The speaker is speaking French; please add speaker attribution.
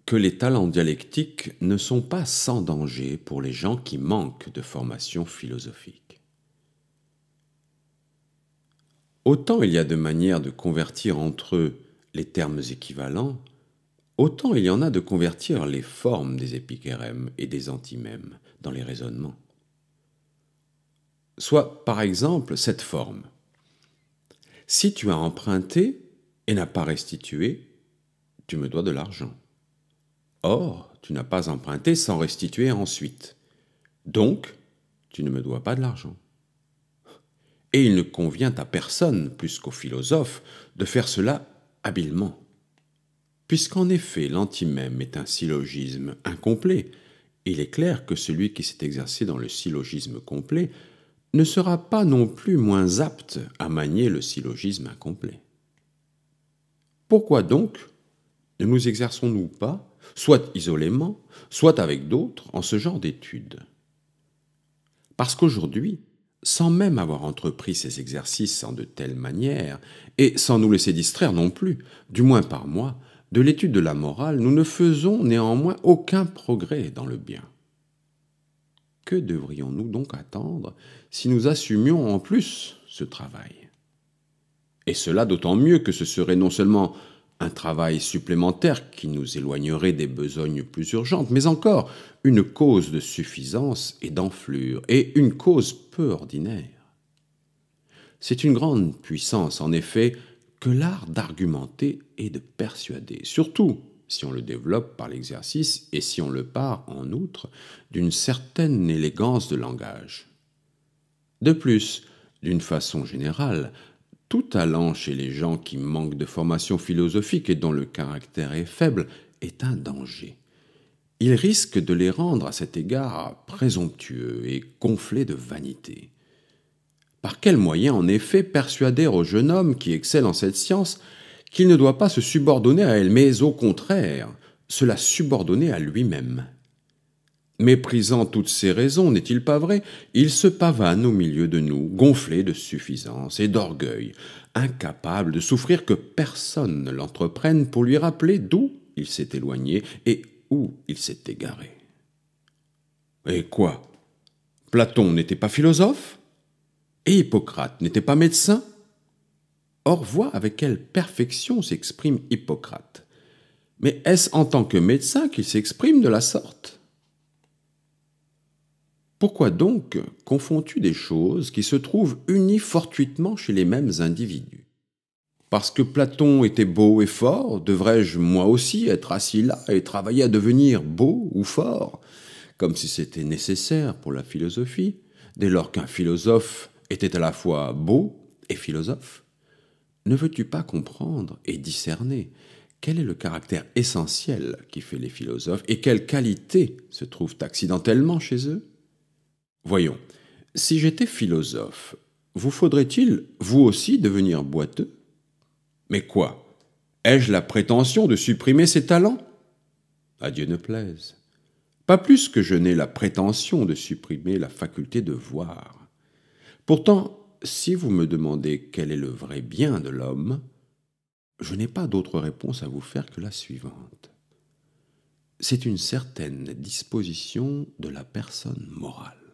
Speaker 1: que les talents dialectiques ne sont pas sans danger pour les gens qui manquent de formation philosophique. Autant il y a de manières de convertir entre eux les termes équivalents, autant il y en a de convertir les formes des épikérèmes et des antimèmes dans les raisonnements. Soit, par exemple, cette forme. Si tu as emprunté et n'as pas restitué, tu me dois de l'argent. Or, tu n'as pas emprunté sans restituer ensuite. Donc, tu ne me dois pas de l'argent. Et il ne convient à personne, plus qu'aux philosophes, de faire cela habilement. Puisqu'en effet l'antimème est un syllogisme incomplet, il est clair que celui qui s'est exercé dans le syllogisme complet ne sera pas non plus moins apte à manier le syllogisme incomplet. Pourquoi donc ne nous exerçons-nous pas, soit isolément, soit avec d'autres, en ce genre d'études? Parce qu'aujourd'hui, sans même avoir entrepris ces exercices en de telle manière, et sans nous laisser distraire non plus, du moins par moi, de l'étude de la morale, nous ne faisons néanmoins aucun progrès dans le bien. Que devrions-nous donc attendre si nous assumions en plus ce travail? Et cela d'autant mieux que ce serait non seulement un travail supplémentaire qui nous éloignerait des besognes plus urgentes, mais encore une cause de suffisance et d'enflure, et une cause peu ordinaire. C'est une grande puissance, en effet, que l'art d'argumenter et de persuader, surtout si on le développe par l'exercice et si on le part, en outre, d'une certaine élégance de langage. De plus, d'une façon générale, tout talent chez les gens qui manquent de formation philosophique et dont le caractère est faible est un danger. Il risque de les rendre à cet égard présomptueux et gonflés de vanité. Par quel moyen, en effet, persuader au jeune homme qui excelle en cette science qu'il ne doit pas se subordonner à elle, mais au contraire, se la subordonner à lui-même? Méprisant toutes ces raisons, n'est-il pas vrai, il se pavane au milieu de nous, gonflé de suffisance et d'orgueil, incapable de souffrir que personne ne l'entreprenne pour lui rappeler d'où il s'est éloigné et où il s'est égaré. Et quoi? Platon n'était pas philosophe? Et Hippocrate n'était pas médecin? Or, vois avec quelle perfection s'exprime Hippocrate. Mais est-ce en tant que médecin qu'il s'exprime de la sorte? Pourquoi donc confonds-tu des choses qui se trouvent unies fortuitement chez les mêmes individus? Parce que Platon était beau et fort, devrais-je moi aussi être assis là et travailler à devenir beau ou fort, comme si c'était nécessaire pour la philosophie, dès lors qu'un philosophe était à la fois beau et philosophe? Ne veux-tu pas comprendre et discerner quel est le caractère essentiel qui fait les philosophes et quelles qualités se trouvent accidentellement chez eux? Voyons, si j'étais philosophe, vous faudrait-il, vous aussi, devenir boiteux? Mais quoi? Ai-je la prétention de supprimer ces talents? À Dieu ne plaise. Pas plus que je n'ai la prétention de supprimer la faculté de voir. Pourtant, si vous me demandez quel est le vrai bien de l'homme, je n'ai pas d'autre réponse à vous faire que la suivante. C'est une certaine disposition de la personne morale.